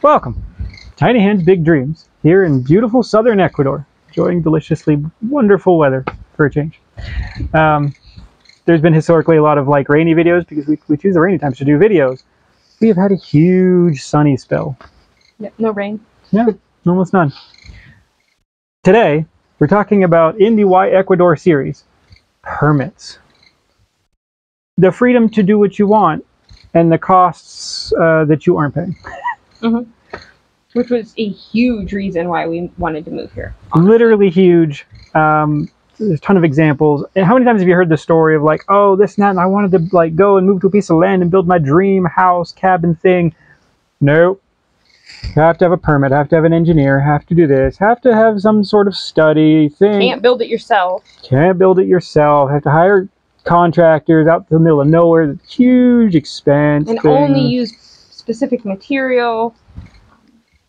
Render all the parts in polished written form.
Welcome, Tiny Hands Big Dreams, here in beautiful southern Ecuador, enjoying deliciously wonderful weather for a change. There's been historically a lot of rainy videos because we choose the rainy times to do videos. We have had a huge sunny spell. Yep, no rain. Yeah, almost none. Today, we're talking about in the Why Ecuador series, permits. The freedom to do what you want and the costs that you aren't paying. Mm-hmm. Which was a huge reason why we wanted to move here. Honestly. Literally huge. There's a ton of examples. And how many times have you heard the story of oh, this and that, and I wanted to go and move to a piece of land and build my dream house, cabin thing. Nope. You have to have a permit, have to have an engineer, have to do this, have to have some sort of study thing. Can't build it yourself. Can't build it yourself. Have to hire contractors out to the middle of nowhere. Huge expense. And only use specific material.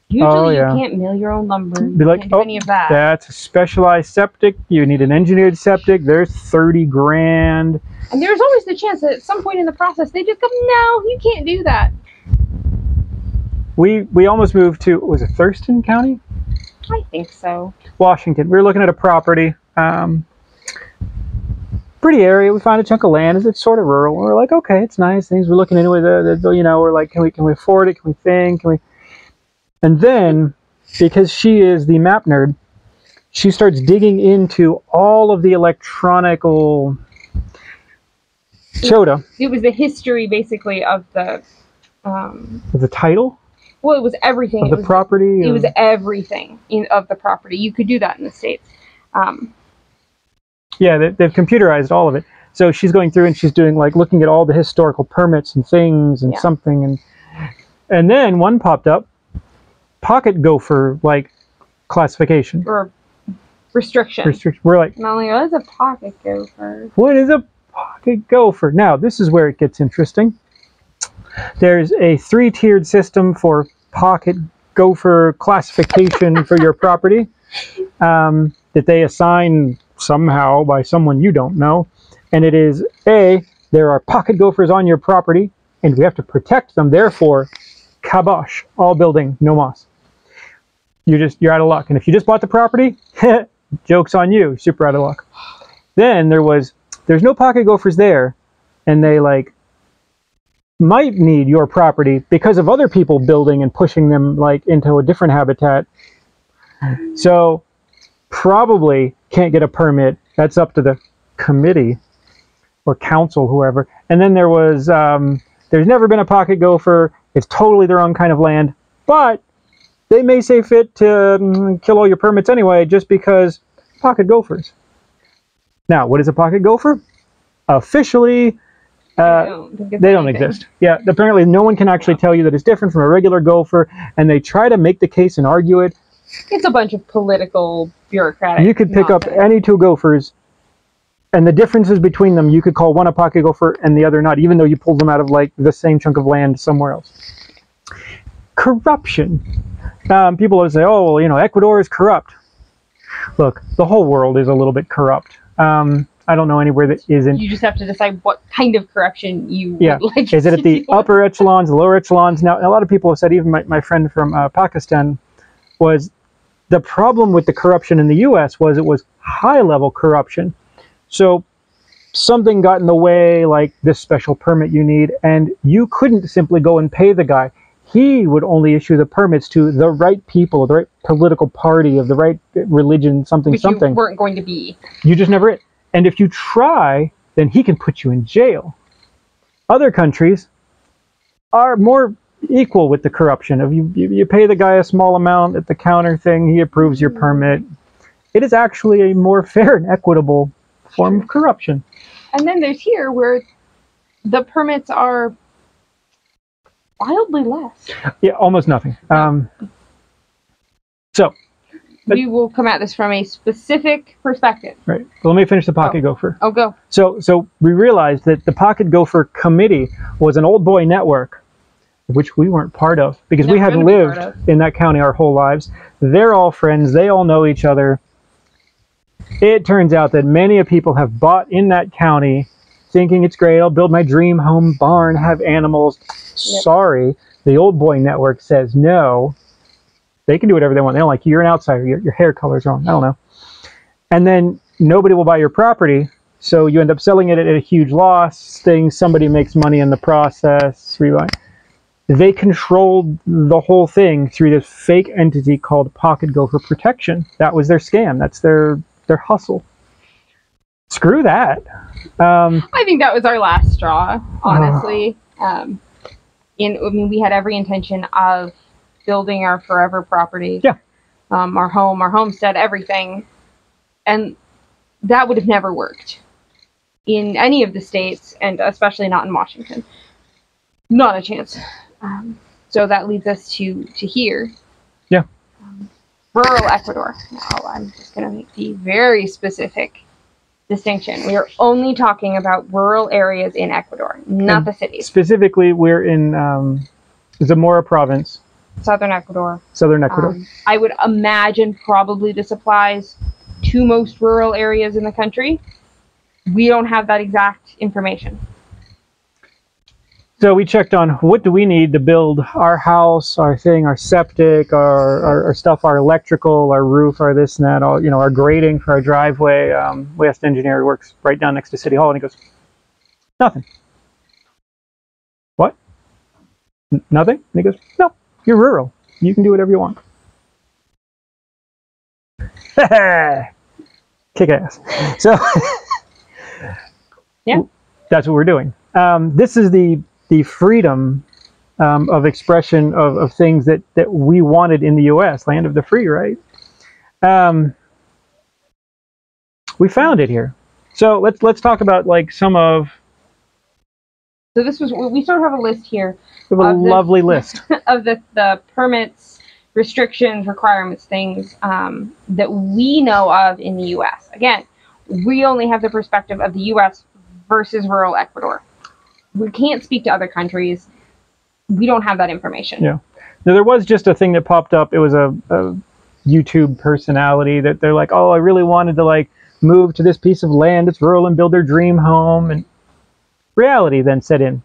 Usually you can't mill your own lumber. Be can't do any of that. That's a specialized septic. You need an engineered septic. There's 30 grand. And there's always the chance that at some point in the process they just go, no, you can't do that. We almost moved to, was it Thurston County? I think so. Washington. We were looking at a property. Pretty area. We found a chunk of land. It's sort of rural. We're like, okay, it's nice. Things we're looking into it. We're like, can we afford it? Can we think? Can we? And then, because she is the map nerd, she starts digging into all of the electronical chota. It was the history, basically, of the... The title? Well, it was everything. Of the property? It was everything of the property. You could do that in the States. Yeah, they've computerized all of it. So she's going through and she's doing looking at all the historical permits and things and something. And then one popped up. Pocket gopher classification or restriction. We're like, not only what is a pocket gopher? What is a pocket gopher? Now this is where it gets interesting. There's a 3-tiered system for pocket gopher classification for your property that they assign somehow by someone you don't know, and it is there are pocket gophers on your property and we have to protect them. Therefore, kabosh, all building, no moss. You're out of luck. And if you just bought the property, joke's on you, super out of luck. Then there's no pocket gophers there, and they might need your property because of other people building and pushing them into a different habitat. So probably can't get a permit. That's up to the committee or council, whoever. And then there's never been a pocket gopher. It's totally their own kind of land, but they may say fit to kill all your permits anyway, just because pocket gophers. Now, what is a pocket gopher? Officially, they don't exist. Yeah, apparently no one can actually tell you that it's different from a regular gopher, and they try to make the case and argue it. It's a bunch of political bureaucratic. You could pick up any two gophers, and the differences between them, you could call one a pocket gopher and the other not, even though you pulled them out of the same chunk of land somewhere else. Corruption. People always say, oh, well, Ecuador is corrupt. Look, the whole world is a little bit corrupt. I don't know anywhere that isn't. You just have to decide what kind of corruption you would like. Is it at the upper echelons, the lower echelons? Now, a lot of people have said, even my friend from Pakistan, was the problem with the corruption in the U.S. was it was high-level corruption. So something got in the way, like this special permit you need, and you couldn't simply go and pay the guy. He would only issue the permits to the right people, the right political party, of the right religion, something. You weren't going to be. You just never it. And if you try, then he can put you in jail. Other countries are more equal with the corruption. If you pay the guy a small amount at the counter thing, he approves your permit. It is actually a more fair and equitable form of corruption. And then there's here where the permits are wildly less. Yeah, almost nothing. We will come at this from a specific perspective. Right. Well, let me finish the pocket gopher. Oh, go. So we realized that the pocket gopher committee was an old boy network, which we weren't part of because we had lived in that county our whole lives. They're all friends. They all know each other. It turns out that many people have bought in that county thinking it's great. I'll build my dream home barn, have animals. Yep. Sorry. The old boy network says no. They can do whatever they want. They don't like you. You're an outsider. Your hair color's wrong. I don't know. And then nobody will buy your property, so you end up selling it at a huge loss. Somebody makes money in the process. They controlled the whole thing through this fake entity called Pocket Gopher Protection. That was their scam. That's their hustle. Screw that. I think that was our last straw, honestly. We had every intention of building our forever property. Yeah. Our home, our homestead, everything. And that would have never worked in any of the states, and especially not in Washington. Not a chance. So that leads us to here. Yeah. Rural Ecuador. Now, I'm just going to make the very specific distinction. We are only talking about rural areas in Ecuador, not the cities. Specifically, we're in Zamora province. Southern Ecuador. Southern Ecuador. I would imagine probably this applies to most rural areas in the country. We don't have that exact information. So we checked on what do we need to build our house, our septic, our stuff, our electrical, our roof, our this and that, all, our grading for our driveway. We asked an engineer who works right down next to City Hall, and he goes, nothing. What? Nothing? And he goes, no, you're rural. You can do whatever you want. Kick ass. So yeah, that's what we're doing. This is the freedom of expression of things that we wanted in the U.S., land of the free, right? We found it here. So let's talk about like some of. So we sort of have a list here. We have a lovely list of the permits, restrictions, requirements, things that we know of in the U.S. Again, we only have the perspective of the U.S. versus rural Ecuador. We can't speak to other countries. We don't have that information. Yeah. Now, there was just a thing that popped up. It was a YouTube personality that they're like, oh, I really wanted to like move to this piece of land. It's rural and build their dream home. And reality then set in.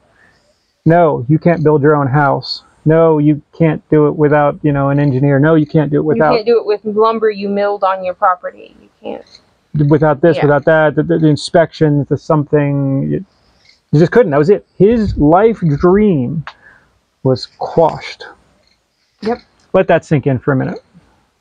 No, you can't build your own house. No, you can't do it without, an engineer. No, you can't do it without. You can't do it with lumber you milled on your property. You can't. Without this, without that, the inspections, the something. He just couldn't. That was it. His life dream was quashed. Yep. Let that sink in for a minute.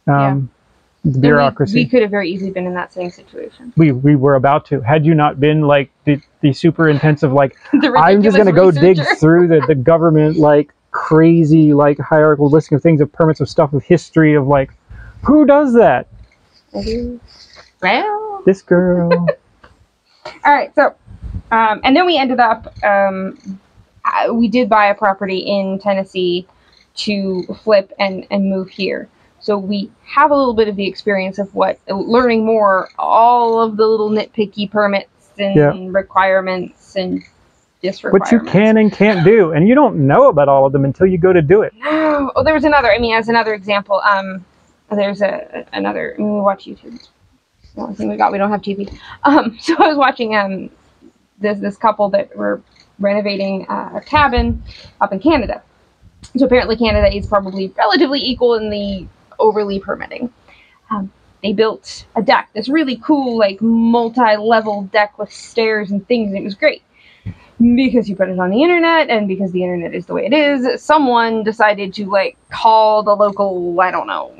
The bureaucracy. We could have very easily been in that same situation. We were about to. Had you not been like the super intensive, like, I'm just going to go dig through the government, like, crazy, like, hierarchical listing of things, of permits, of stuff, of history, of, like, who does that? Well. This girl. All right, so. And then we ended up, we did buy a property in Tennessee to flip and move here. So we have a little bit of the experience of learning more, all of the little nitpicky permits and requirements and disrequirements. What you can and can't do. And you don't know about all of them until you go to do it. No. Oh, there was another, as another example, there's another, we watch YouTube. The only thing we don't have TV. So I was watching, this couple that were renovating a cabin up in Canada. So apparently Canada is probably relatively equal in the overly permitting. They built a deck, this really cool, like, multi-level deck with stairs and things, and it was great. Because you put it on the internet, and because the internet is the way it is, someone decided to, like, call the local, I don't know,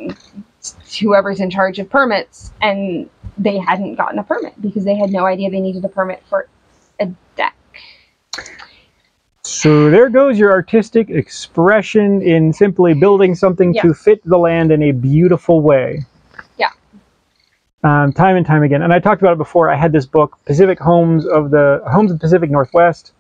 whoever's in charge of permits, and they hadn't gotten a permit because they had no idea they needed a permit for a deck. So there goes your artistic expression in simply building something to fit the land in a beautiful way. Yeah. Time and time again. And I talked about it before. I had this book, Pacific Homes of the Pacific Northwest.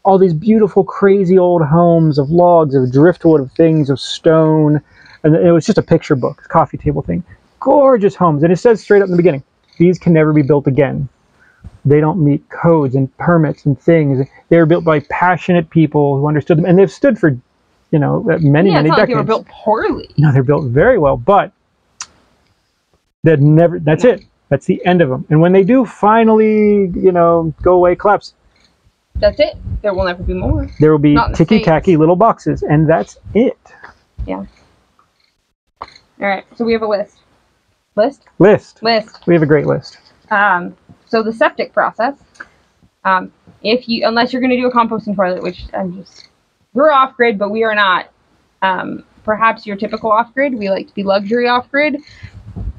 All these beautiful, crazy old homes of logs, of driftwood, of things, of stone. And it was just a picture book, coffee table thing. Gorgeous homes. And it says straight up in the beginning, these can never be built again. They don't meet codes and permits and things. They were built by passionate people who understood them. And they've stood for, many decades. Like they were built poorly. No, they're built very well. But that's it. That's the end of them. And when they do finally, go away, collapse, That's it. There will never be more. There will be Not in the ticky-tacky States. little boxes, and that's it. Yeah. All right. So we have a list. List. List. We have a great list. So the septic process. Unless you're going to do a composting toilet, which we're off grid, but we are not. Perhaps your typical off grid. We like to be luxury off grid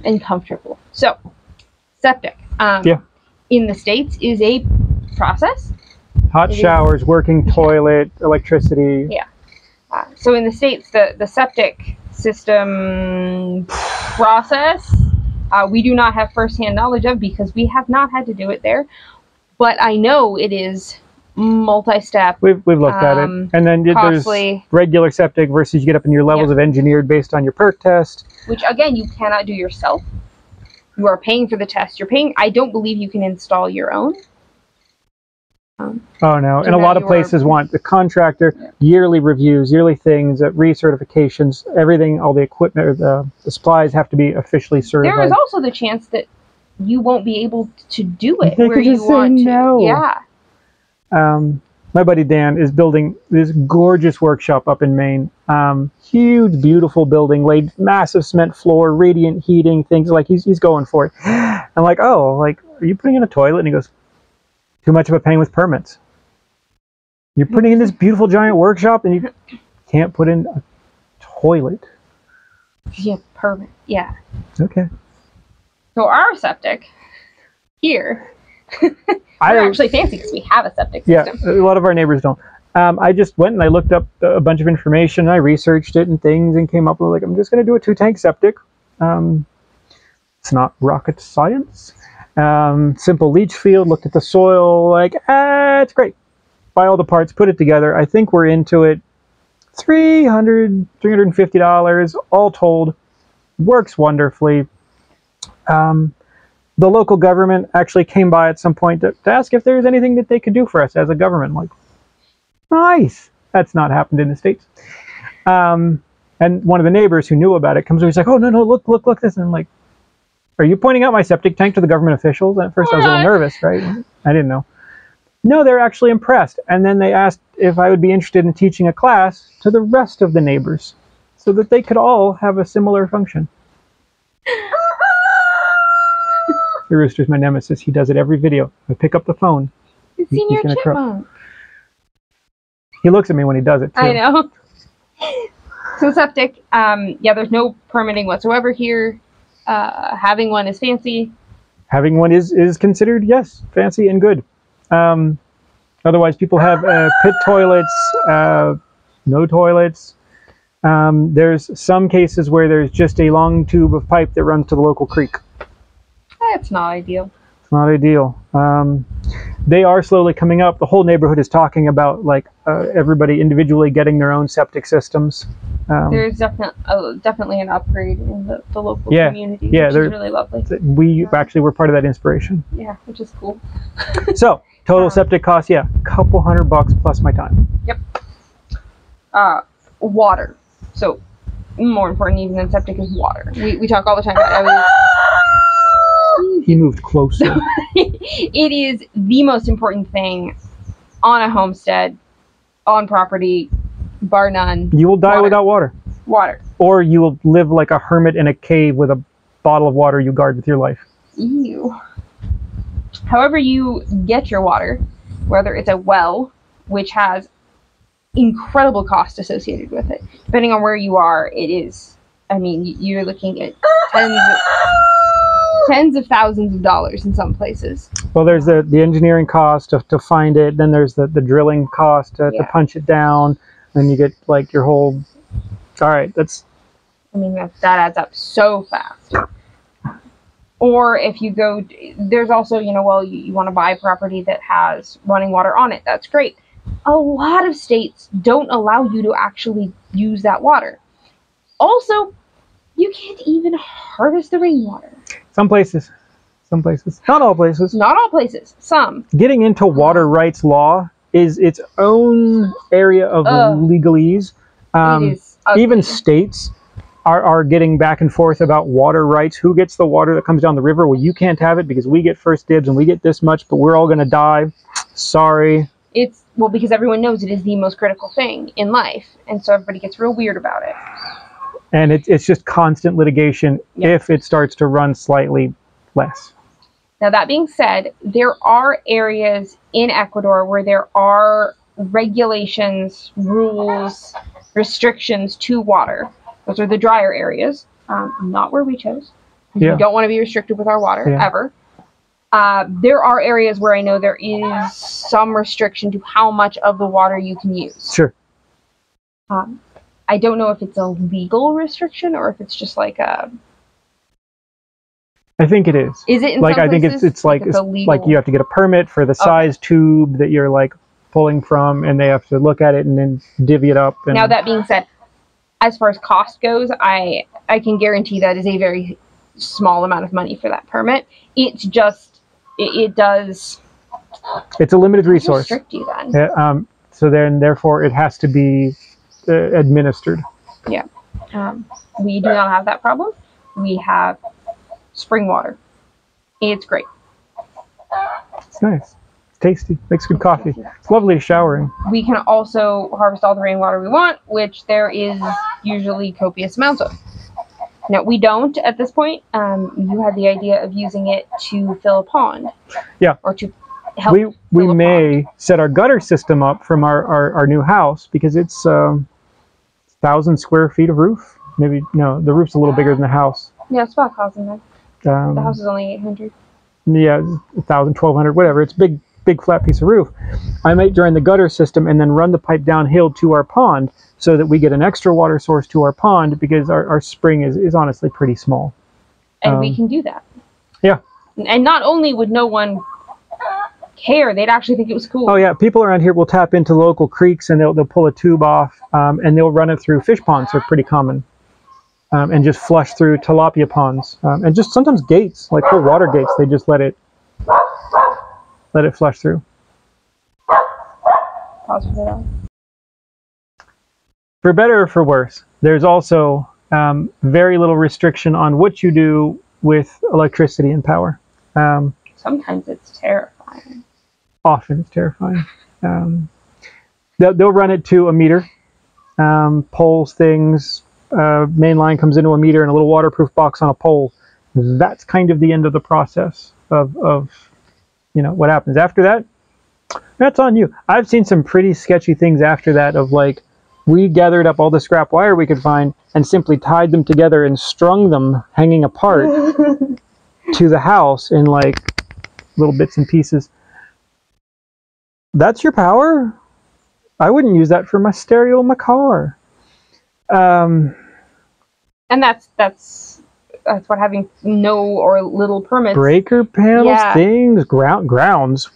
and comfortable. So, septic. In the States is a process. Hot showers, working toilet, electricity. Yeah. So in the States, the septic system process, we do not have firsthand knowledge of because we have not had to do it there. But I know it is multi-step. We've looked at it. And then costly. There's regular septic versus you get up in your levels of engineered based on your perc test. Which, again, you cannot do yourself. You are paying for the test. You're paying. I don't believe you can install your own. Oh, no. And a lot of places want the contractor, yearly reviews, yearly things, recertifications, everything, all the equipment, or the supplies have to be officially certified. There is also the chance that you won't be able to do it they where could you just want say to. No. Yeah. My buddy Dan is building this gorgeous workshop up in Maine. Huge, beautiful building, laid massive cement floor, radiant heating, things like he's going for it. I'm like, oh, like, are you putting in a toilet? And he goes, too much of a pain with permits. You're putting in this beautiful giant workshop and you can't put in a toilet. Yeah, permit. Yeah. Okay. So our septic here, we're actually fancy because we have a septic system. Yeah, a lot of our neighbors don't. I just went and I looked up a bunch of information. I researched it and things and came up with, like, I'm just going to do a 2-tank septic. It's not rocket science. Simple leach field, looked at the soil, like, it's great. Buy all the parts, put it together. I think we're into it. $300, $350, all told. Works wonderfully. The local government actually came by at some point to ask if there was anything that they could do for us as a government. I'm like, nice. That's not happened in the States. And one of the neighbors who knew about it comes over, he's like, oh, no, look this. And I'm like, are you pointing out my septic tank to the government officials? And at first I was a little nervous, right? I didn't know. No, they're actually impressed. And then they asked if I would be interested in teaching a class to the rest of the neighbors so that they could all have a similar function. The rooster's my nemesis. He does it every video. I pick up the phone. He's gonna chipmunk. He looks at me when he does it, too. I know. So septic, there's no permitting whatsoever here. Having one is fancy. Having one is considered, yes, fancy and good. Otherwise, people have pit toilets, no toilets. There's some cases where there's just a long tube of pipe that runs to the local creek. That's not ideal. It's not ideal. They are slowly coming up. The whole neighborhood is talking about, like, everybody individually getting their own septic systems. There's definitely an upgrade in the local community, which is really lovely. We actually were part of that inspiration. Yeah, which is cool. So, total septic cost, a couple $100 plus my time. Yep. Water. So, more important even than septic is water. We talk all the time about He moved closer. It is the most important thing on a homestead, on property, bar none. You will die without water. Water. Or you will live like a hermit in a cave with a bottle of water you guard with your life. Ew. However you get your water, whether it's a well, which has incredible cost associated with it, depending on where you are, it is, I mean, you're looking at tens of thousands of dollars in some places. Well, there's the engineering cost to find it, then there's the drilling cost to punch it down, then you get, like, your whole, all right, that's... I mean, that adds up so fast. Or if you go, there's also, you want to buy property that has running water on it. That's great. A lot of states don't allow you to actually use that water. Also, you can't even harvest the rainwater. Some places. Not all places. Not all places. Some. Getting into water rights law is its own area of legalese. It is even states are getting back and forth about water rights. Who gets the water that comes down the river? Well, you can't have it because we get first dibs and we get this much, but we're all going to die. Sorry. It's, well, because everyone knows it is the most critical thing in life, and so everybody gets real weird about it. And it's just constant litigation if it starts to run slightly less. Now, that being said, there are areas in Ecuador where there are regulations, rules, restrictions to water. Those are the drier areas, not where we chose. We don't want to be restricted with our water, ever. There are areas where I know there is some restriction to how much of the water you can use. Sure. I don't know if it's a legal restriction or if it's just like a... I think it is. Is it in like some I think places? it's like you have to get a permit for the size tube that you're like pulling from, and they have to look at it and then divvy it up. And... Now, that being said, as far as cost goes, I can guarantee that is a very small amount of money for that permit. It's just it does. It's a limited resource. Restrict you then. Yeah, so then, therefore, it has to be administered. Yeah. We do not have that problem. We have spring water. It's great. It's nice. It's tasty. Makes good coffee. It's lovely to shower in. We can also harvest all the rainwater we want, which there is usually copious amounts of. Now, we don't at this point. You had the idea of using it to fill a pond. Yeah. Or to help we may set our gutter system up from our new house, because it's 1,000 square feet of roof. Maybe, no, the roof's a little bigger than the house. Yeah, it's about 1,000 then. The house is only 800. Yeah, 1,000, 1,200, whatever. It's big flat piece of roof. I might join the gutter system and then run the pipe downhill to our pond so that we get an extra water source to our pond, because our spring is honestly pretty small. And we can do that. Yeah. And not only would no one care, they'd actually think it was cool. Oh yeah, people around here will tap into local creeks and they'll pull a tube off, and they'll run it through fish ponds. They're pretty common. And just flush through tilapia ponds, and just sometimes gates, like full water gates. They just let it flush through. Pause for that. For better or for worse, there's also very little restriction on what you do with electricity and power. Sometimes it's terrifying. Often it's terrifying. They'll run it to a meter, poles, things. Main line comes into a meter in a little waterproof box on a pole. That's kind of the end of the process of what happens after that. That's on you. I've seen some pretty sketchy things after that, of like, we gathered up all the scrap wire we could find and simply tied them together and strung them hanging apart to the house in like little bits and pieces. That's your power? I wouldn't use that for my stereo in my car. And that's what having no or little permits. Breaker panels, things, grounds.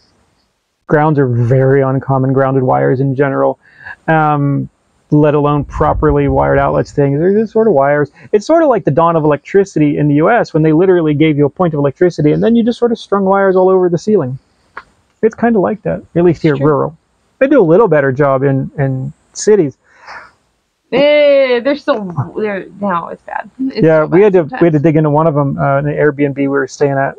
Grounds are very uncommon, grounded wires in general. Let alone properly wired outlets things. They're just sort of wires. It's sort of like the dawn of electricity in the US, when they literally gave you a point of electricity and then you just sort of strung wires all over the ceiling. It's kind of like that, at least here rural. They do a little better job in cities. They're still no, it's bad. It's yeah, so we had bad to dig into one of them in an Airbnb we were staying at.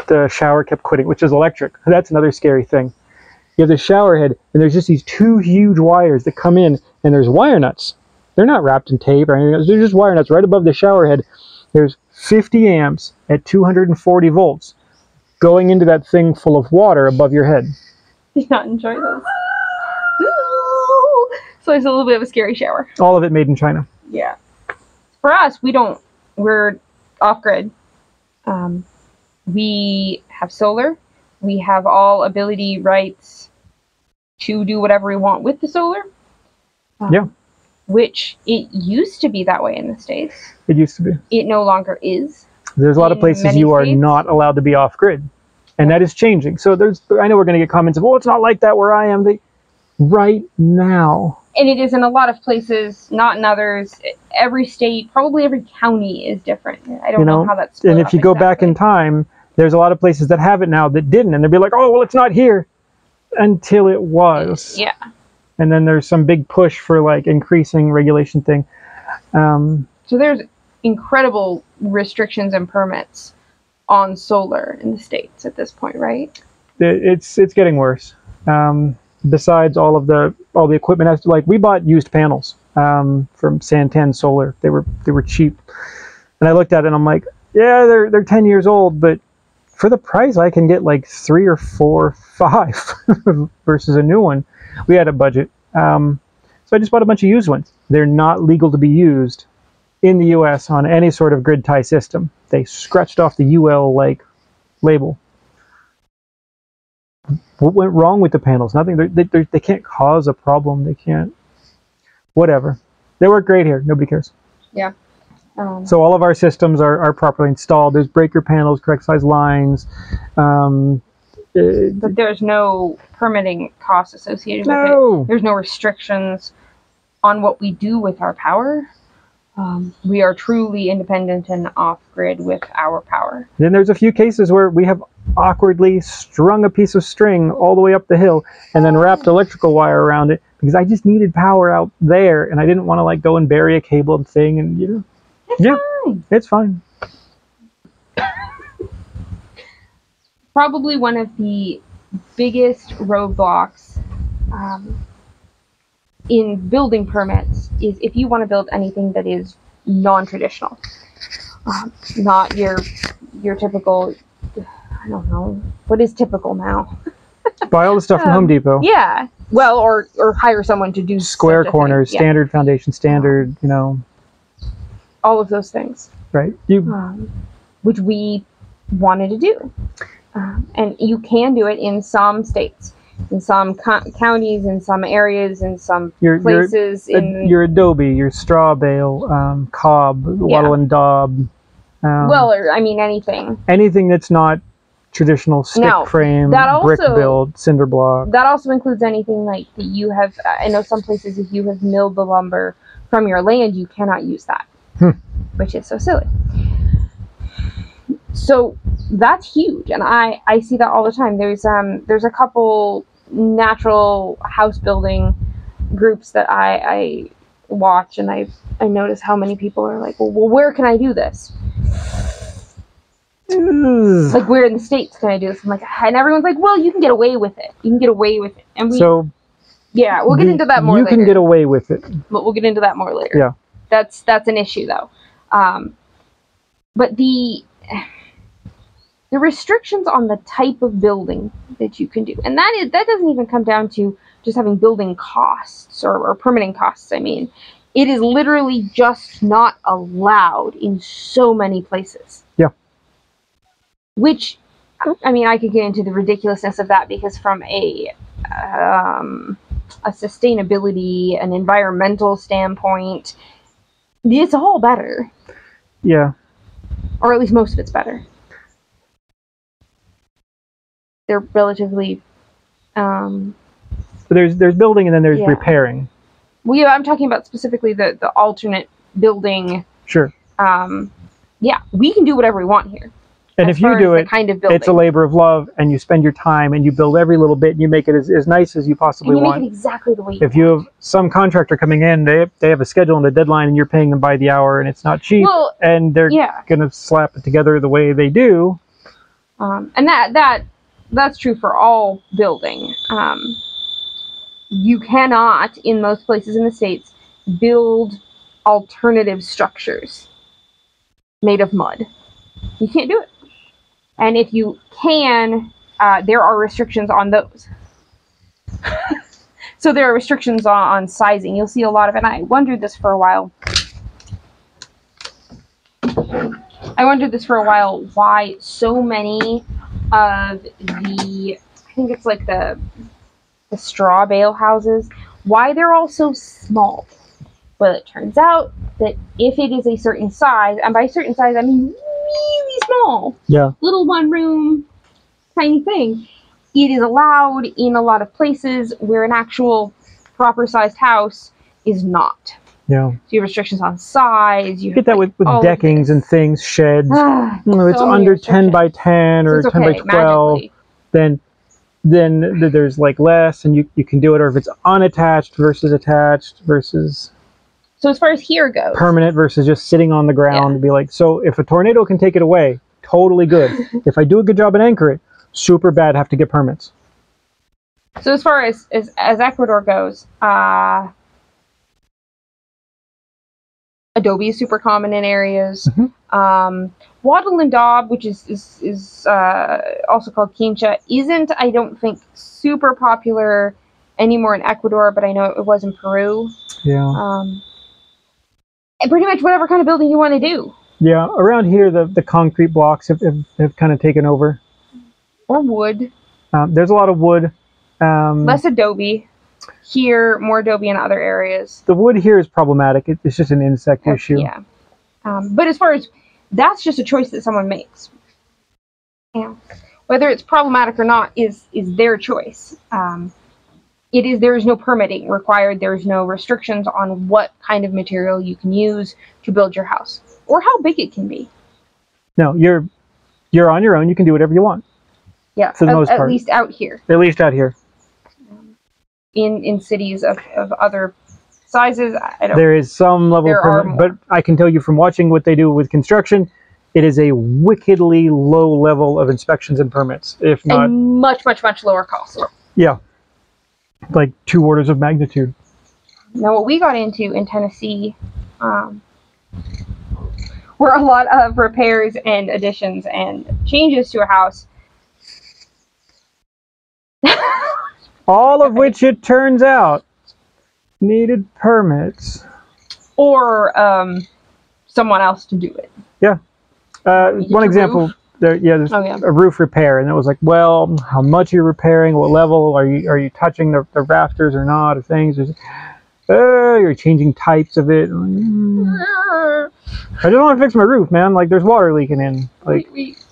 The shower kept quitting, which is electric. That's another scary thing. You have the shower head, and there's just these two huge wires that come in, and there's wire nuts. They're not wrapped in tape or anything. They're just wire nuts right above the shower head. There's 50 amps at 240 volts going into that thing full of water above your head. Do not enjoy those. So it's a little bit of a scary shower. All of it made in China. Yeah. For us, we're off-grid. We have solar. We have all ability rights to do whatever we want with the solar. Which it used to be that way in the States. It used to be. It no longer is. There's a lot of places you are not allowed to be off-grid. And that is changing. So I know we're going to get comments of, oh, it's not like that where I am. Right now. And it is in a lot of places, not in others. Every state, probably every county is different. I don't know how that's split up. And if you go back in time, there's a lot of places that have it now that didn't. And they'll be like, oh, well, it's not here. Until it was. Yeah. And then there's some big push for like increasing regulation thing. So there's incredible restrictions and permits on solar in the States at this point, right? It's getting worse. Besides all the equipment has to, like, we bought used panels from Santan Solar. They were cheap, and I looked at it and I'm like, yeah, they're 10 years old, but for the price I can get like 3 or 4, 5 versus a new one. We had a budget, so I just bought a bunch of used ones. They're not legal to be used in the US on any sort of grid tie system. They scratched off the UL like label. What went wrong with the panels? Nothing. They can't cause a problem. They can't. Whatever. They work great here. Nobody cares. Yeah. So all of our systems are properly installed. There's breaker panels, correct size lines. But there's no permitting costs associated with it. There's no restrictions on what we do with our power. We are truly independent and off-grid with our power. Then there's a few cases where we have awkwardly strung a piece of string all the way up the hill and then wrapped electrical wire around it because I just needed power out there and I didn't want to like go and bury a cable and thing, and you know. Fine. It's fine. Probably one of the biggest roadblocks in building permits is if you want to build anything that is non-traditional, not your typical. I don't know what is typical now. Buy all the stuff from Home Depot. Yeah. Well, or hire someone to do square corners, standard foundation, standard, you know. All of those things. Right. Which we wanted to do. And you can do it in some states, in some counties, in some areas, in some places. Your adobe, your straw bale, cob, wattle and daub. Well, or, I mean, anything. Anything that's not traditional stick frame, brick build, cinder block. That also includes anything like that you have. I know some places if you have milled the lumber from your land, you cannot use that, which is so silly. So that's huge, and I see that all the time. There's a couple natural house building groups that I watch, and I notice how many people are like, well, where can I do this? Like, where in the States can I do this? I'm like, and everyone's like, well, you can get away with it. You can get away with it. And we'll get into that more later. You can get away with it. But we'll get into that more later. Yeah. That's an issue, though. But the restrictions on the type of building that you can do, and that doesn't even come down to just having building costs or permitting costs. I mean, it is literally just not allowed in so many places. Yeah. Which, I mean, I could get into the ridiculousness of that because from a sustainability, an environmental standpoint, it's all better. Yeah. Or at least most of it's better. They're relatively. There's building and then there's repairing. Well, yeah, I'm talking about specifically the alternate building. Sure. Yeah, we can do whatever we want here. And if you do it, it's a labor of love, and you spend your time, and you build every little bit, and you make it as nice as you possibly want. And you make it exactly the way you want. If you have some contractor coming in, they have a schedule and a deadline, and you're paying them by the hour, and it's not cheap, and they're going to slap it together the way they do. And that's true for all building. You cannot, in most places in the States, build alternative structures made of mud. You can't do it. And if you can, there are restrictions on those. So there are restrictions on sizing. You'll see a lot of it. And I wondered this for a while. Why so many of I think it's like the straw bale houses, why they're all so small. Well, it turns out that if it is a certain size, and by certain size I mean really small, little one room, tiny thing, it is allowed in a lot of places where an actual proper sized house is not. Yeah. So you have restrictions on size. You get that with deckings and things, sheds. It's under 10 by 10 or 10 by 12. Magically. Then there's like less, and you can do it. Or if it's unattached versus attached versus. So as far as here goes, permanent versus just sitting on the ground, to be like, so if a tornado can take it away, totally good. If I do a good job and anchor it, super bad, have to get permits. So as far as Ecuador goes, adobe is super common in areas. Wattle and daub, which is also called quincha, isn't, I don't think, super popular anymore in Ecuador, but I know it was in Peru. Yeah. And pretty much whatever kind of building you want to do. Yeah, around here the concrete blocks have kind of taken over. Or wood. There's a lot of wood. Less adobe. Here, more adobe in other areas. The wood here is problematic. It's just an insect issue. Yeah. But as far as, that's just a choice that someone makes. Yeah. Whether it's problematic or not is their choice. There is no permitting required. There's no restrictions on what kind of material you can use to build your house or how big it can be. No, you're on your own. You can do whatever you want. Yeah, for the most part. At least out here. At least out here. In cities of other sizes, I don't. There is some level of permit, but I can tell you from watching what they do with construction, it is a wickedly low level of inspections and permits, if not... And much, much, much lower cost. Yeah. Like 2 orders of magnitude. Now, what we got into in Tennessee were a lot of repairs and additions and changes to a house. All of which, it turns out, needed permits. Or someone else to do it. Yeah. One example, there's a roof repair, and it was like, well, how much you're repairing, what level, are you touching the rafters or not, or things. You're changing types of it. I just want to fix my roof, man. Like, there's water leaking in. Like,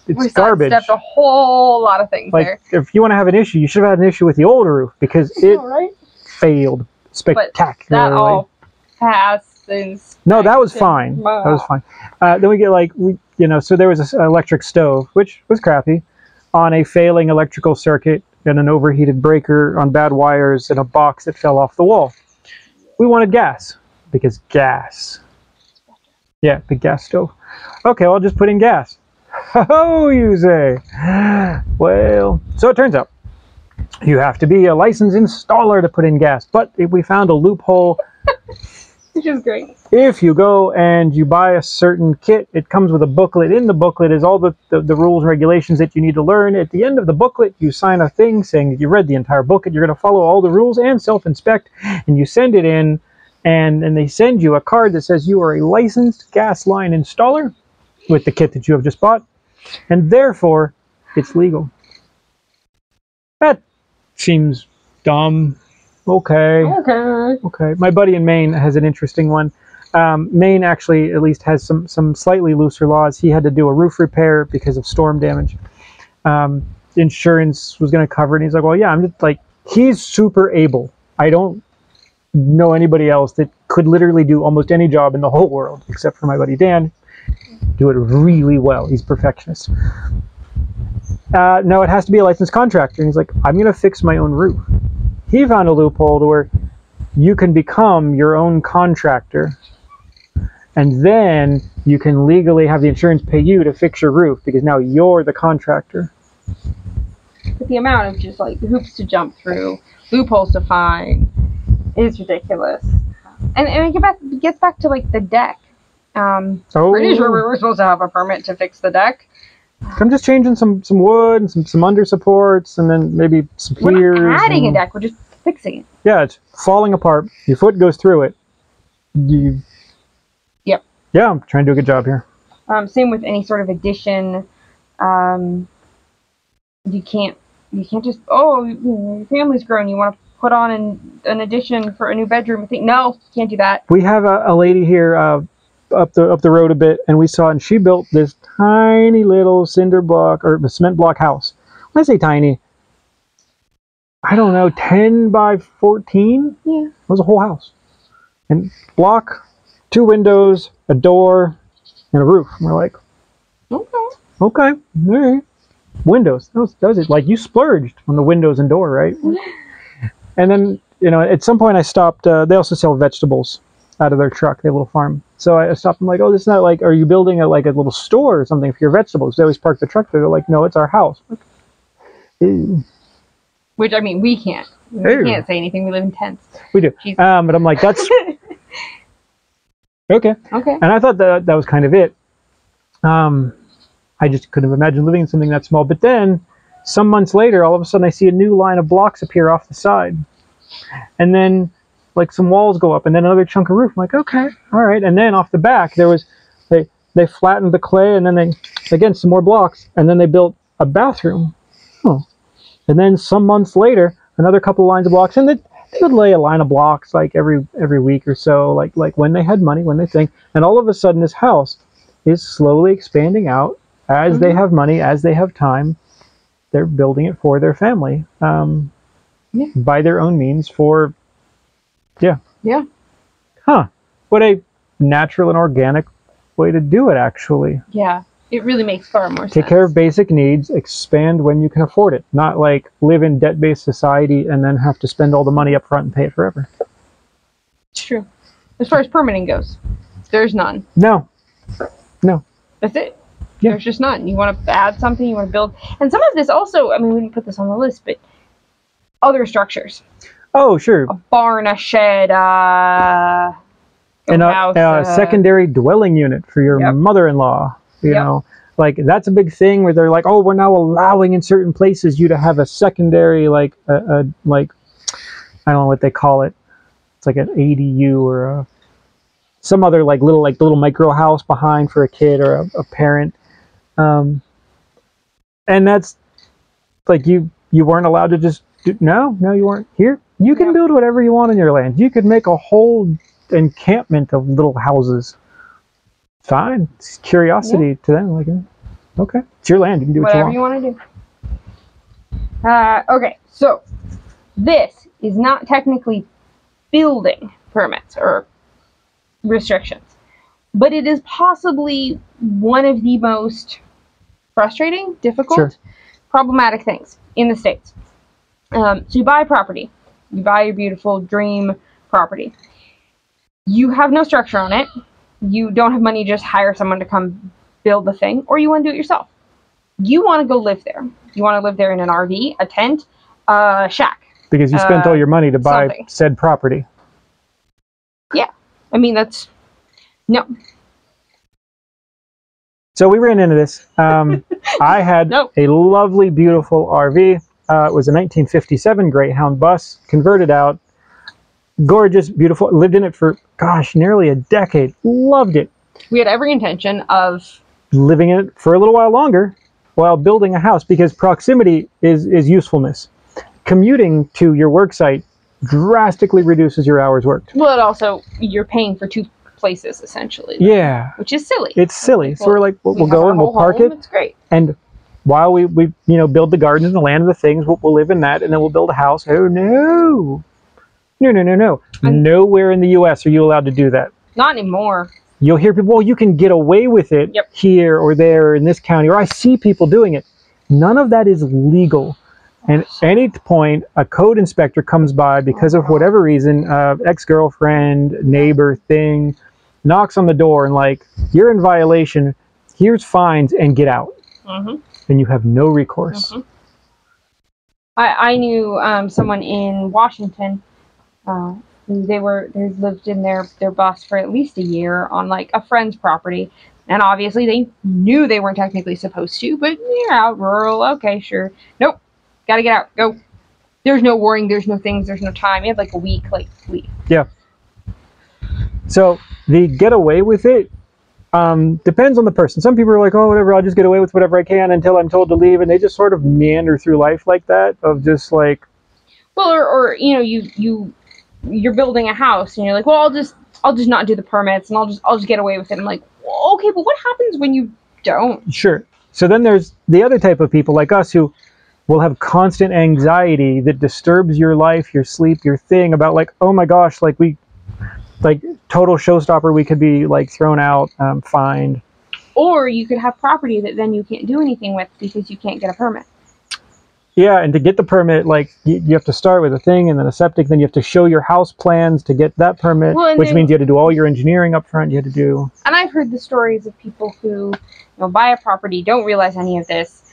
it's garbage. We stepped a whole lot of things there. If you want to have an issue, you should have had an issue with the old roof because it failed spectacularly. But that all passed. No, that was fine. That was fine. Then we get so there was an electric stove, which was crappy, on a failing electrical circuit and an overheated breaker on bad wires and a box that fell off the wall. We wanted gas because gas. Yeah, the gas stove. Okay, I'll just put in gas. Oh, you say. Well, so it turns out you have to be a licensed installer to put in gas, but we found a loophole. Which is great. If you go and you buy a certain kit, it comes with a booklet. In the booklet is all the rules and regulations that you need to learn. At the end of the booklet, you sign a thing saying that you read the entire booklet. You're going to follow all the rules and self-inspect, and you send it in, and they send you a card that says you are a licensed gas line installer with the kit that you have just bought, and therefore, it's legal. That seems dumb. Okay. My buddy in Maine has an interesting one. Maine actually at least has some slightly looser laws. He had to do a roof repair because of storm damage. Insurance was going to cover it. And he's like, well, yeah, I'm just like, he's super able. I don't know anybody else that could literally do almost any job in the whole world, except for my buddy Dan. Do it really well. He's a perfectionist. No, it has to be a licensed contractor. And he's like, I'm going to fix my own roof. He found a loophole to where you can become your own contractor, and then you can legally have the insurance pay you to fix your roof because now you're the contractor. But the amount of just like hoops to jump through, loopholes to find, is ridiculous. And it gets back to like the deck. Pretty sure we were supposed to have a permit to fix the deck. I'm just changing some wood and some under supports, and then maybe some piers. We're not adding a deck, we're just fixing it. Yeah, it's falling apart. Your foot goes through it. Yep. Yeah, I'm trying to do a good job here. Same with any sort of addition. You can't just, your family's grown, you want to put on an addition for a new bedroom. I think, no, can't do that. We have a lady here up the road a bit, and we saw it, and she built this tiny little cinder block or cement block house. When I say tiny, I don't know, 10 by 14? Yeah. It was a whole house. And block, 2 windows, a door, and a roof. And we're like, okay, all right. Windows. That was it. Like, you splurged on the windows and door, right? And then, at some point I stopped. They also sell vegetables out of their truck. They have a little farm. So I stopped. I'm like, this is not like, are you building a little store or something for your vegetables? They always park the truck there. They're like, no, it's our house. Ew. Which, I mean, we can't. We can't say anything. We live in tents. We do. But I'm like, that's... Okay. Okay. And I thought that was kind of it. I just couldn't have imagined living in something that small. But then, some months later, all of a sudden I see a new line of blocks appear off the side. And then, like, some walls go up, and then another chunk of roof. I'm like, okay, all right. And then off the back, there was... They flattened the clay, and then again, some more blocks. And then they built a bathroom. Oh. And then some months later, another couple of lines of blocks. And they would lay a line of blocks, like, every week or so, like when they had money, when they think. And all of a sudden, this house is slowly expanding out as they have money, as they have time. They're building it for their family, by their own means. Yeah. Huh. What a natural and organic way to do it, actually. Yeah. It really makes far more sense. Take care of basic needs, expand when you can afford it. Not like live in debt-based society and then have to spend all the money up front and pay it forever. It's true. As far as permitting goes, there's none. No. That's it. Yeah. There's just none. You want to add something, you want to build. And some of this also, I mean, we didn't put this on the list, but other structures. Oh, sure. A barn, a shed, house, a secondary dwelling unit for your mother-in-law. You know, like, that's a big thing where they're like, oh, we're now allowing in certain places you to have a secondary, like, like, I don't know what they call it. It's like an ADU or some other little micro house behind for a kid or a parent. And that's like, you weren't allowed to just no, you weren't. Here, you can build whatever you want on your land. You could make a whole encampment of little houses. Fine. It's curiosity to them. Like, okay, it's your land. You can do whatever you want to do. Okay, so this is not technically building permits or restrictions, but it is possibly one of the most frustrating, difficult, problematic things in the States. So you buy a property. You buy your beautiful dream property. You have no structure on it. You don't have money to just hire someone to come build the thing, or you want to do it yourself. You want to go live there. You want to live there in an RV, a tent, a shack. Because you spent all your money to buy said property. Yeah. I mean, that's... No. So we ran into this. I had a lovely, beautiful RV. It was a 1957 Greyhound bus, converted out. Gorgeous, beautiful. Lived in it for, gosh, nearly a decade. Loved it. We had every intention of living in it for a little while longer while building a house, because proximity is usefulness. Commuting to your work site drastically reduces your hours worked. Well, it also, you're paying for two places, essentially. Yeah. Which is silly. It's silly. So we're like, we'll go and we'll park it. It's great. And while we build the gardens and the land of the things, we'll live in that, and then we'll build a house. Oh, no. No. Nowhere in the U.S. are you allowed to do that. Not anymore. You'll hear people, well, you can get away with it here or there in this county, or I see people doing it. None of that is legal. And at any point, a code inspector comes by because of whatever reason, ex-girlfriend, neighbor thing, knocks on the door and like, you're in violation, here's fines, and get out. And you have no recourse. I knew someone in Washington. They lived in their bus for at least a year on like a friend's property, and obviously they knew they weren't technically supposed to, but you're out rural, okay, sure. Nope, gotta get out, go. There's no warning, there's no things, there's no time. You had like a week, like leave. Yeah. So the get away with it depends on the person. Some people are like, oh, whatever, I'll just get away with whatever I can until I'm told to leave, and they just sort of meander through life like that, of just like, well, or you know, you're building a house and you're like, well, I'll just not do the permits and I'll just get away with it. I'm like, well, okay, but what happens when you don't? Sure. So then there's the other type of people like us who will have constant anxiety that disturbs your life, your sleep, your thing, about like, oh my gosh, like total showstopper, we could be like thrown out, fined. Or you could have property that then you can't do anything with because you can't get a permit. Yeah, and to get the permit, like, you have to start with a thing and then a septic, then you have to show your house plans to get that permit, which means you had to do all your engineering up front, you had to do... And I've heard the stories of people who, buy a property, don't realize any of this,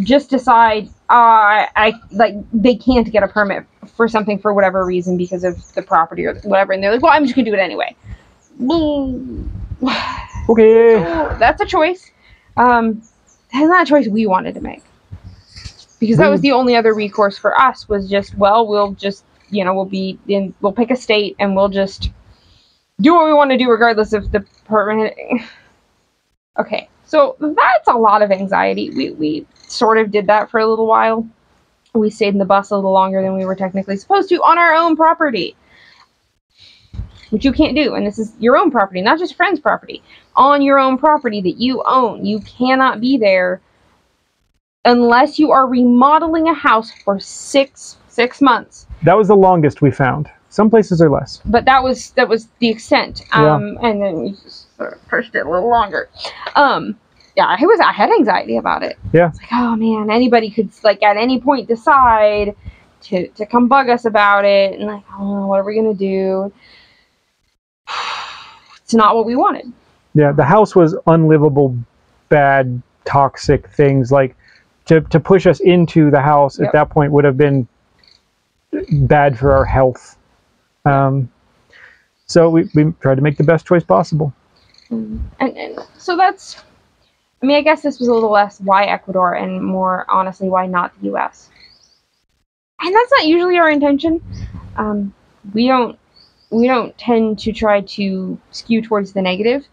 just decide I like they can't get a permit for something for whatever reason because of the property or whatever, and they're like, well, I'm just gonna do it anyway. Okay. So that's a choice. That's not a choice we wanted to make, because that was the only other recourse for us, was just, well, we'll just, you know, we'll pick a state and we'll just do what we want to do regardless of the permitting. Okay, so that's a lot of anxiety. We sort of did that for a little while. We stayed in the bus a little longer than we were technically supposed to on our own property, which you can't do. And this is your own property, not just a friend's property. On your own property that you own, you cannot be there unless you are remodeling a house for six months. That was the longest we found. Some places are less. But that was the extent. And then we just sort of pushed it a little longer. Yeah, I had anxiety about it. Yeah. It's like, oh man, anybody could, like, at any point decide to come bug us about it, and like, oh, what are we gonna do? It's not what we wanted. Yeah, the house was unlivable, bad, toxic things. Like, to push us into the house at that point would have been bad for our health. So we tried to make the best choice possible. And so that's, I mean, I guess this was a little less why Ecuador and more honestly why not the US. And that's not usually our intention. We don't tend to try to skew towards the negative,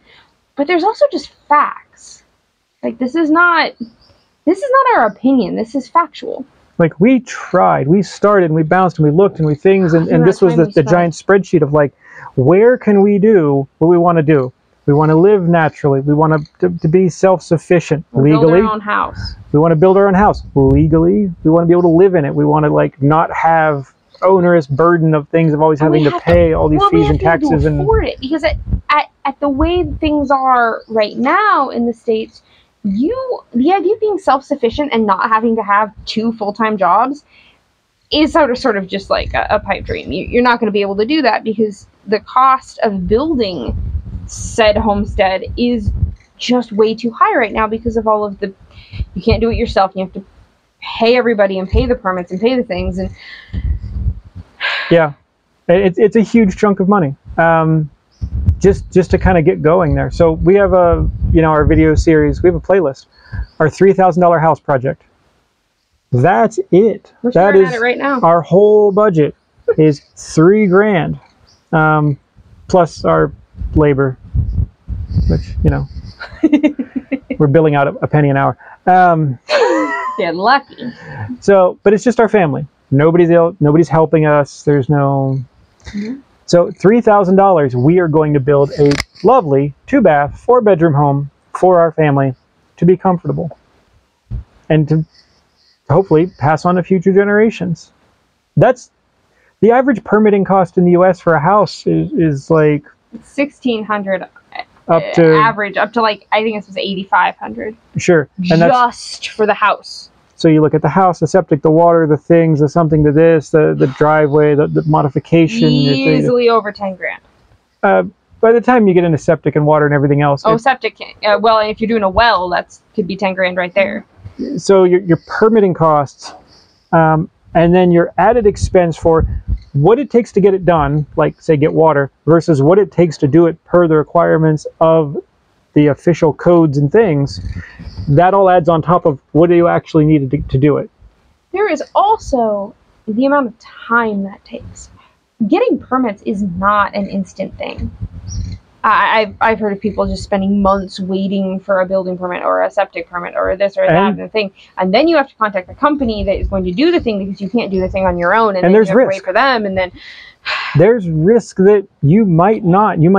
but there's also just facts. Like, this is not our opinion. This is factual. Like, we tried, we started, and we bounced, and we looked, and we things, and this was the giant spreadsheet of, like, where can we do what we want to do? We want to live naturally. We want to be self-sufficient legally. Build our own house. We want to build our own house legally. We want to be able to live in it. We want to, like, not have onerous burden of things of always having to pay all these fees and taxes and afford it, because at the way things are right now in the States, the idea of being self-sufficient and not having to have 2 full-time jobs is sort of just like a pipe dream. You're not going to be able to do that because the cost of building said homestead is just way too high right now because of all of the, you can't do it yourself. You have to pay everybody and pay the permits and pay the things, and yeah, it's a huge chunk of money. Just to kind of get going there. So we have our video series, we have a playlist, our $3,000 house project. That's it. That is right now. Our whole budget is $3,000, plus our labor, which, you know, we're billing out a penny an hour. Get lucky. So, but it's just our family. Nobody's helping us. There's no. Mm-hmm. So $3,000, we are going to build a lovely 2-bath, 4-bedroom home for our family to be comfortable and to hopefully pass on to future generations. That's the average permitting cost in the US for a house is like $1,600 up to average, up to, like, I think this was $8,500. Sure. And just for the house. So you look at the house, the septic, the water, the things, the something to this, the driveway, the modification. Easily over $10,000. By the time you get into septic and water and everything else. Oh, septic. Well, if you're doing a well, that could be $10,000 right there. So your permitting costs, and then your added expense for what it takes to get it done, like, say, get water, versus what it takes to do it per the requirements of the official codes and things, that all adds on top of what do you actually need to do it. There is also the amount of time that takes. Getting permits is not an instant thing. I've heard of people just spending months waiting for a building permit or a septic permit or this or that and the thing, and then you have to contact the company that is going to do the thing because you can't do the thing on your own, and then there's you have risk. to wait for them, and then there's risk that you might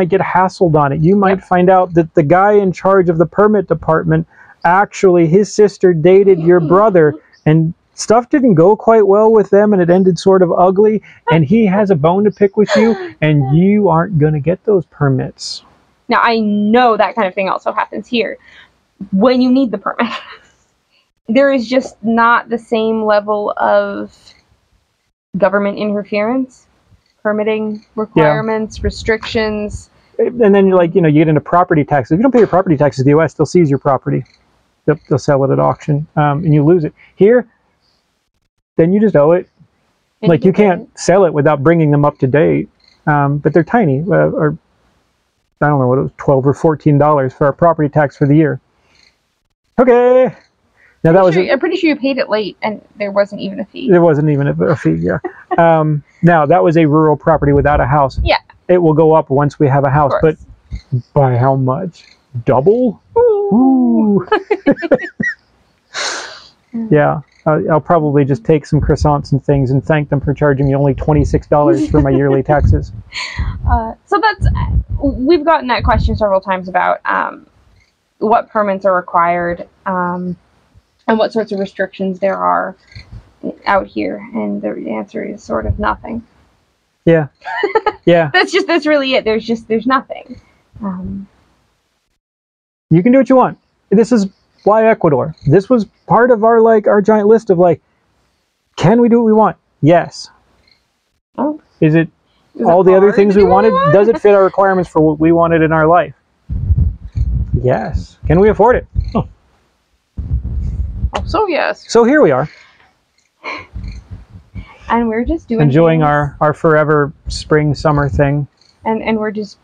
get hassled on it. You might find out that the guy in charge of the permit department, actually his sister dated your brother, and stuff didn't go quite well with them, and it ended sort of ugly, and he has a bone to pick with you, and you aren't going to get those permits. Now, I know that kind of thing also happens here when you need the permit. There is just not the same level of government interference, permitting requirements, restrictions. And then you're like, you get into property taxes. If you don't pay your property taxes in the US, they'll seize your property. They'll sell it at auction, and you lose it. Here, then you just owe it. And Like you can't sell it without bringing them up to date. But they're tiny, or I don't know what it was, $12 or $14 for our property tax for the year. Okay. Now that was. I'm pretty sure you paid it late, and there wasn't even a fee. There wasn't even a fee. Yeah. Now that was a rural property without a house. Yeah. It will go up once we have a house, but by how much? Double? Ooh. Yeah. I'll probably just take some croissants and things and thank them for charging me only $26 for my yearly taxes. So we've gotten that question several times about what permits are required and what sorts of restrictions there are out here, and the answer is sort of nothing. Yeah. Yeah. That's really it. There's nothing. You can do what you want. This is why Ecuador. This was part of our giant list of can we do what we want? Yes. Oh. Is all the other things we wanted? Does it fit our requirements for what we wanted in our life? Yes. Can we afford it? Oh. So yes. So here we are. And we're just enjoying our forever spring summer thing. And we're just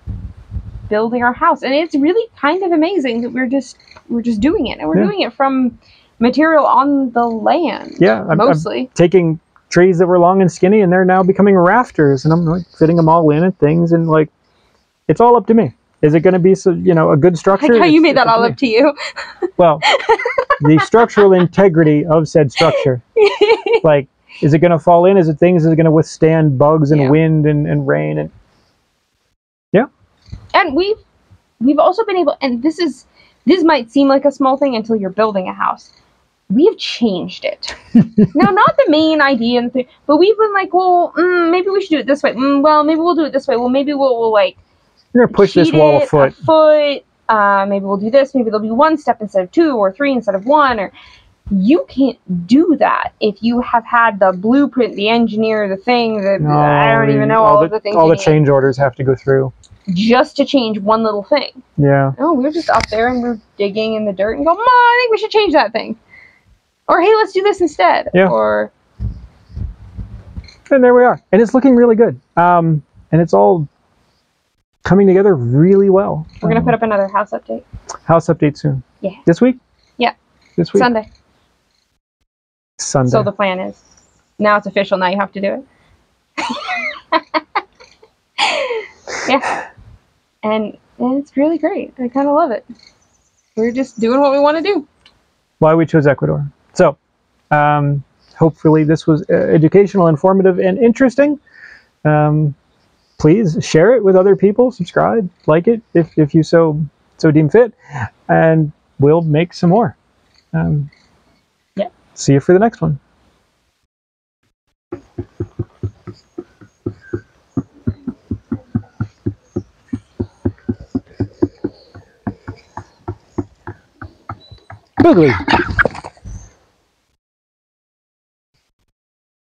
building our house, and it's really kind of amazing that we're just doing it, and we're doing it from material on the land. Yeah, mostly. I'm taking trees that were long and skinny, and they're now becoming rafters, and I'm fitting them all in and things, and it's all up to me. Is it going to be a good structure? Like how you made that all up to you. Well, the structural integrity of said structure. Is it going to fall in? Is it going to withstand bugs and wind and rain and And we've also been able, and this might seem like a small thing until you're building a house. We've changed it. Now, not the main idea, but we've been maybe we should do it this way. Well, maybe we'll do it this way. Well, maybe we'll we're gonna push this wall a foot. Maybe we'll do this. Maybe there'll be one step instead of two, or three instead of one. Or you can't do that if you have had the blueprint, the engineer, the thing. I don't even know all of the things. All the change orders have to go through. Just to change one little thing. Yeah. Oh, we're just up there and we're digging in the dirt and go, Mom, I think we should change that thing. Or, hey, let's do this instead. Yeah. And there we are. And it's looking really good. And it's all coming together really well. We're going to put up another house update. House update soon. Yeah. This week? Yeah. This week? Sunday. Sunday. So the plan is, now it's official, now you have to do it. Yeah. And it's really great. I kind of love it. We're just doing what we want to do. Why we chose Ecuador. So, hopefully this was educational, informative, and interesting. Please share it with other people. Subscribe, like it if you so deem fit, and we'll make some more. Yeah. See you for the next one. Boogly.